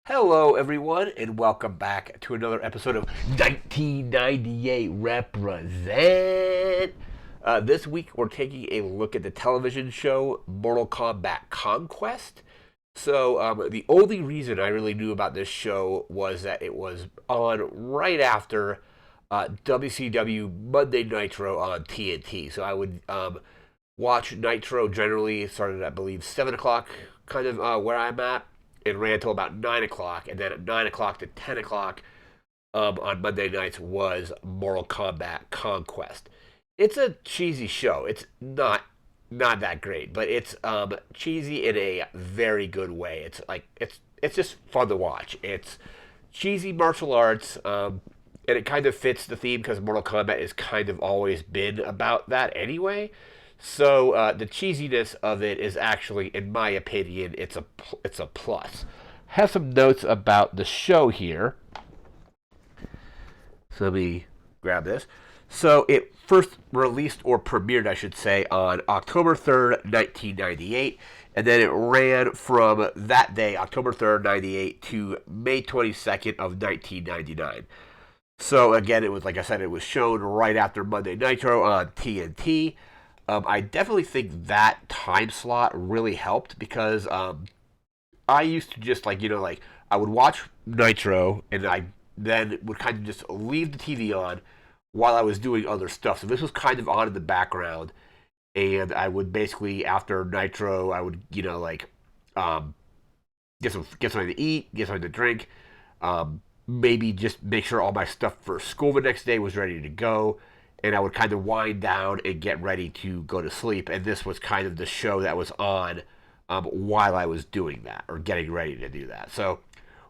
Hello, everyone, and welcome back to another episode of 1998 Represent. This week, we're taking a look at the television show Mortal Kombat Conquest. The only reason I really knew about this show was that it was on right after WCW Monday Nitro on TNT. So I would watch Nitro generally. It started, I believe, 7 o'clock, kind of where I'm at. It ran until about 9 o'clock, and then at 9 o'clock to 10 o'clock on Monday nights was Mortal Kombat Conquest. It's a cheesy show. It's not that great, but it's cheesy in a very good way. It's just fun to watch. It's cheesy martial arts, and it kind of fits the theme because Mortal Kombat has kind of always been about that anyway. So the cheesiness of it is actually, in my opinion, it's a plus. Have some notes about the show here. So let me grab this. So it first released or premiered, I should say, on October 3rd, 1998, and then it ran from that day, October 3rd, 98, to May 22nd of 1999. So again, it was like I said, it was shown right after Monday Nitro on TNT. I definitely think that time slot really helped because I used to just like I would watch Nitro and I then would kind of just leave the TV on while I was doing other stuff. So this was kind of on in the background, and I would basically after Nitro I would um, get something to eat, get something to drink, maybe just make sure all my stuff for school the next day was ready to go, and I would kind of wind down and get ready to go to sleep. And this was kind of the show that was on while I was doing that or getting ready to do that. So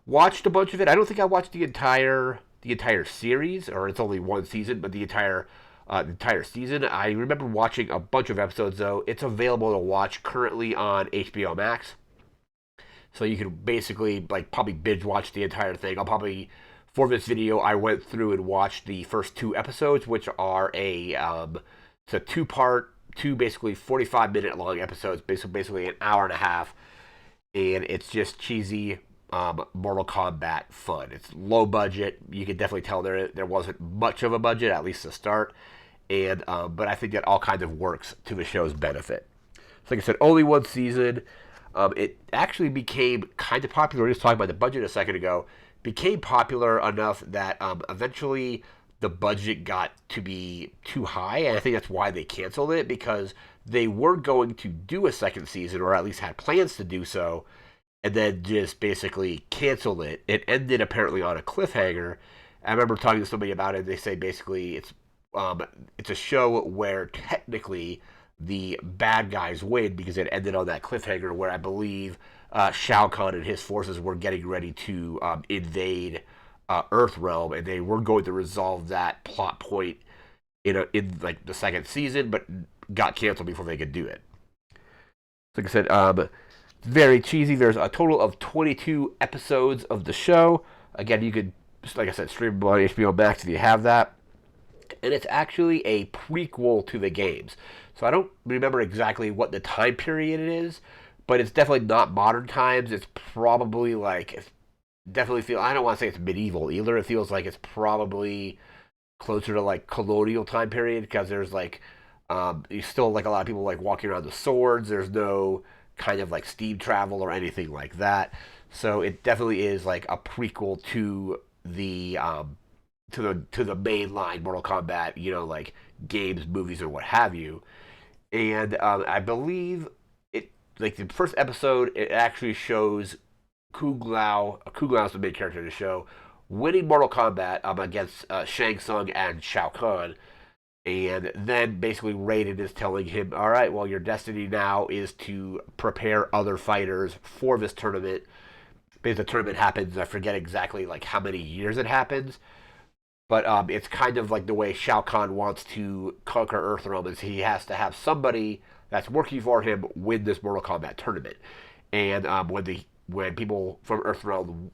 watched a bunch of it. I don't think I watched the entire series, or it's only one season, but the entire season. I remember watching a bunch of episodes though. It's available to watch currently on HBO Max. So you can basically probably binge watch the entire thing. I'll probably for this video I went through and watched the first two episodes, which are it's a two basically 45-minute long episodes, basically an hour and a half, and it's just cheesy Mortal Kombat fun. It's low budget. You can definitely tell there wasn't much of a budget, at least to start, and but I think that all kind of works to the show's benefit. So like I said, only one season. It actually became kind of popular. We were just talking about the budget a second ago. Became popular enough that eventually the budget got to be too high, and I think that's why they canceled it, because they were going to do a second season, or at least had plans to do so, and then just basically canceled it. It ended apparently on a cliffhanger. I remember talking to somebody about it. They say basically it's a show where technically the bad guys win because it ended on that cliffhanger where I believe Shao Kahn and his forces were getting ready to invade Earthrealm, and they were going to resolve that plot point in like the second season, but got canceled before they could do it. Like I said, very cheesy. There's a total of 22 episodes of the show. Again, you could, like I said, stream on HBO Max if you have that. And it's actually a prequel to the games. So I don't remember exactly what the time period it is, but it's definitely not modern times. It's probably definitely feel, I don't want to say it's medieval either. It feels like it's probably closer to like colonial time period, because there's you still like a lot of people like walking around with swords. There's no kind of like steam travel or anything like that. So it definitely is like a prequel to the mainline Mortal Kombat, like games, movies, or what have you. And I believe it, like the first episode, it actually shows Kung Lao. Kung Lao is the main character of the show, winning Mortal Kombat against Shang Tsung and Shao Kahn. And then basically Raiden is telling him, all right, well, your destiny now is to prepare other fighters for this tournament. Because the tournament happens, I forget exactly like how many years it happens. But it's kind of like the way Shao Kahn wants to conquer Earthrealm is he has to have somebody that's working for him win this Mortal Kombat tournament. And when people from Earthrealm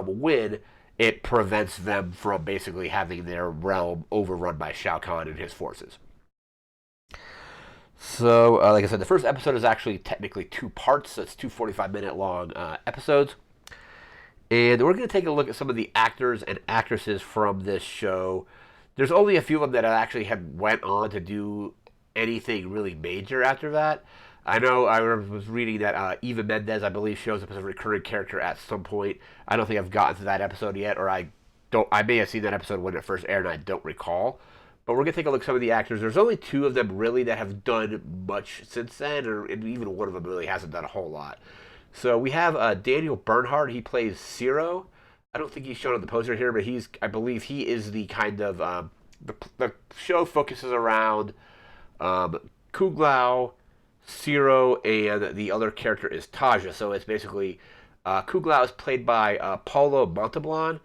win, it prevents them from basically having their realm overrun by Shao Kahn and his forces. So, like I said, the first episode is actually technically two parts. So it's two 45-minute long episodes. And we're going to take a look at some of the actors and actresses from this show. There's only a few of them that actually have went on to do anything really major after that. I know I was reading that Eva Mendes, I believe, shows up as a recurring character at some point. I don't think I've gotten to that episode yet, or I don't. I may have seen that episode when it first aired, and I don't recall. But we're gonna take a look at some of the actors. There's only two of them really that have done much since then, or and even one of them really hasn't done a whole lot. So we have Daniel Bernhardt. He plays Zero. I don't think he's shown on the poster here, but I believe he is the kind of the show focuses around Kuglao, Zero, and the other character is Taja. So it's basically Kuglao is played by Paulo Montalban.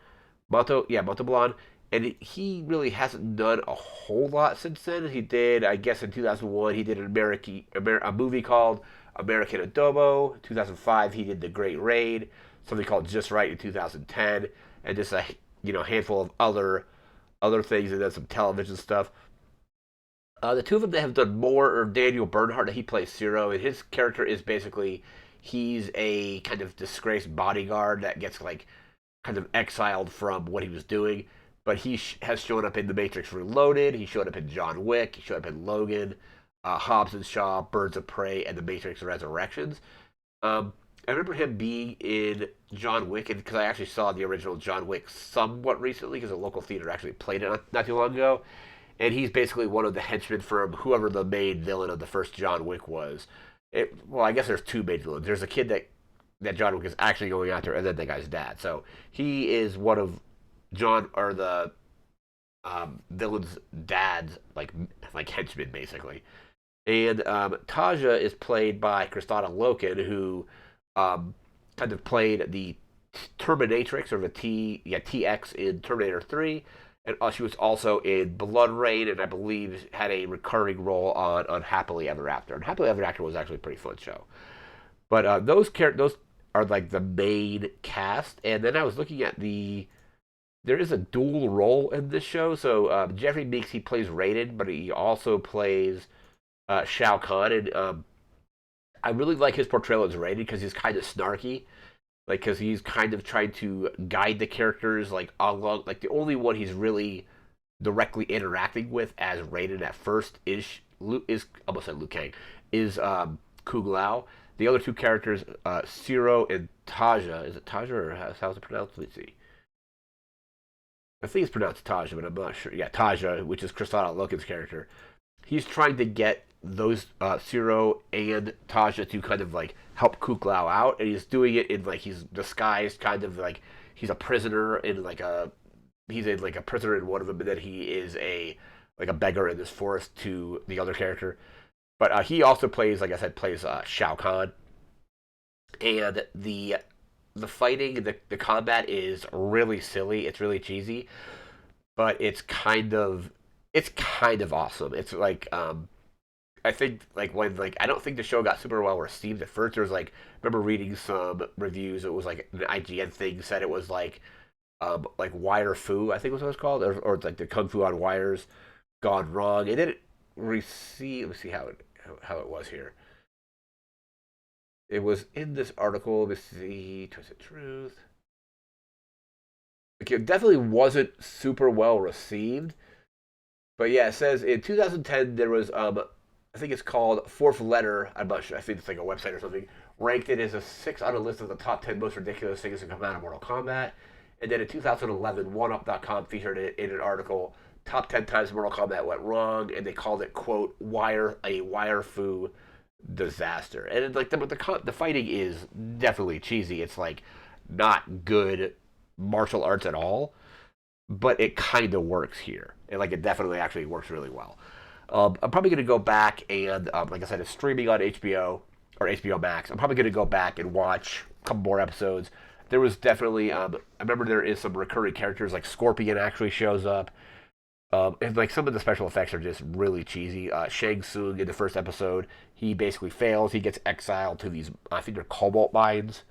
Montalban, and he really hasn't done a whole lot since then. He did, I guess, in 2001, he did a movie called American Adobo. 2005, he did The Great Raid, something called Just Right in 2010, and just a handful of other things, and then some television stuff. The two of them that have done more are Daniel Bernhardt. He plays Zero, and his character is basically he's a kind of disgraced bodyguard that gets like kind of exiled from what he was doing. But has shown up in The Matrix Reloaded. He showed up in John Wick. He showed up in Logan, Hobbs and Shaw, Birds of Prey, and The Matrix Resurrections. I remember him being in John Wick, because I actually saw the original John Wick somewhat recently, because a local theater actually played it not too long ago. And he's basically one of the henchmen from whoever the main villain of the first John Wick was. Well, I guess there's two main villains. There's a kid that John Wick is actually going after, and then the guy's dad. So he is one of John or the villain's dad's like henchman basically. And Taja is played by Kristanna Loken, who kind of played the Terminatrix or the TX in Terminator 3. And she was also in Blood Rain, and I believe had a recurring role on Unhappily Ever After. And Happily Ever After was actually a pretty fun show. But those are like the main cast. And then I was looking at there is a dual role in this show. So Jeffrey Meeks, he plays Raiden, but he also plays Shao Kahn. And I really like his portrayal as Raiden because he's kind of snarky. Because he's kind of trying to guide the characters like along. Like the only one he's really directly interacting with as Raiden at first is almost like Liu Kang is Kuglao. The other two characters, Zero and Taja. Is it Taja or how's it pronounced? Let's see. I think it's pronounced Taja, but I'm not sure. Yeah, Taja, which is Kristanna Loken's character. He's trying to get those Zero and Taja to kind of like help Kuklao out, and he's doing it in like he's disguised, kind of like he's a prisoner in like he's like a prisoner in one of them, and then he is a beggar in this forest to the other character. But he also plays, like I said, plays Shao Kahn, and the fighting, the combat is really silly. It's really cheesy, but it's kind of awesome. It's like I think like when like I don't think the show got super well received at first. There was like I remember reading some reviews. It was like an IGN thing said it was like wire fu, I think was what it was called, or like the kung fu on wires gone wrong. It didn't receive. Let's see how it was here. It was in this article. Let's see, Twisted Truth. Like, it definitely wasn't super well received. But yeah, it says in 2010 there was I think it's called Fourth Letter. I'm not sure. I think it's like a website or something. Ranked it as a six on a list of the top 10 most ridiculous things to come out of Mortal Kombat. And then in 2011, OneUp.com featured it in an article. Top 10 times Mortal Kombat went wrong, and they called it quote a wire fu disaster. And it's like the fighting is definitely cheesy. It's like not good martial arts at all, but it kind of works here. And like it definitely actually works really well. I'm probably going to go back and, like I said, it's streaming on HBO or HBO Max. I'm probably going to go back and watch a couple more episodes. There was definitely, I remember there is some recurring characters, like Scorpion actually shows up. And like some of the special effects are just really cheesy. Shang Tsung in the first episode, he basically fails. He gets exiled to these, I think they're cobalt mines.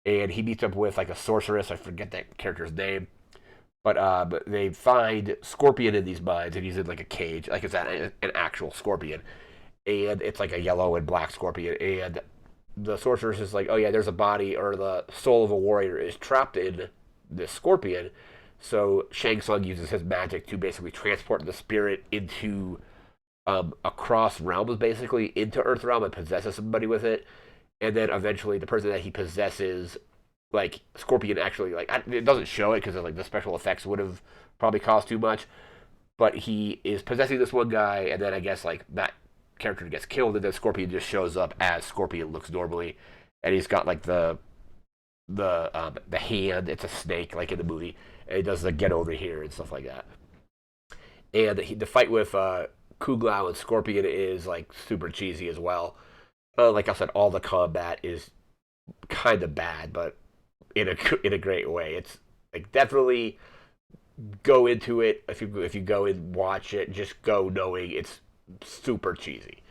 And he meets up with like a sorceress. I forget that character's name. But they find Scorpion in these mines, and he's in like a cage, like it's an actual scorpion, and it's like a yellow and black scorpion. And the sorceress is like, oh yeah, there's a body or the soul of a warrior is trapped in this scorpion. So Shang Tsung uses his magic to basically transport the spirit into across realms, basically into Earth realm, and possesses somebody with it. And then eventually, the person that he possesses, like Scorpion, actually like it doesn't show it because like the special effects would have probably cost too much. But he is possessing this one guy, and then I guess like that character gets killed, and then Scorpion just shows up as Scorpion looks normally, and he's got like the hand. It's a snake like in the movie, and he does the get over here and stuff like that. And the fight with Kuglao and Scorpion is like super cheesy as well. Like I said, all the combat is kind of bad, but in a great way. It's like definitely go into it if you go and watch it. Just go knowing it's super cheesy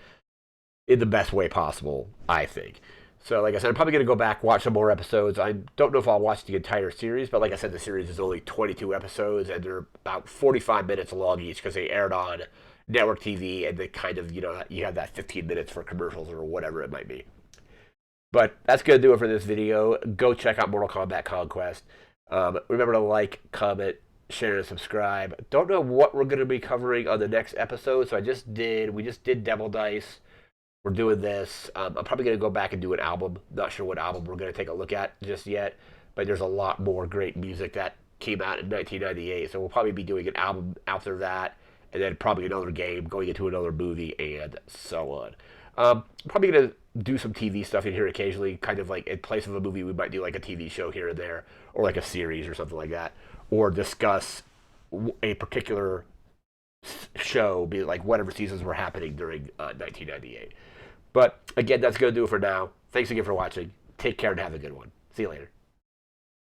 in the best way possible, I think. So, like I said, I'm probably going to go back, watch some more episodes. I don't know if I'll watch the entire series, but like I said, the series is only 22 episodes, and they're about 45 minutes long each because they aired on network TV, and they kind of, you have that 15 minutes for commercials or whatever it might be. But that's going to do it for this video. Go check out Mortal Kombat Conquest. Remember to like, comment, share, and subscribe. Don't know what we're going to be covering on the next episode, so we just did Devil Dice. We're doing this. I'm probably going to go back and do an album. Not sure what album we're going to take a look at just yet, but there's a lot more great music that came out in 1998, so we'll probably be doing an album after that, and then probably another game, going into another movie, and so on. Probably going to do some TV stuff in here occasionally, kind of like in place of a movie, we might do like a TV show here and there, or like a series or something like that, or discuss a particular show, be like whatever seasons were happening during 1998. But again, that's going to do it for now. Thanks again for watching. Take care and have a good one. See you later.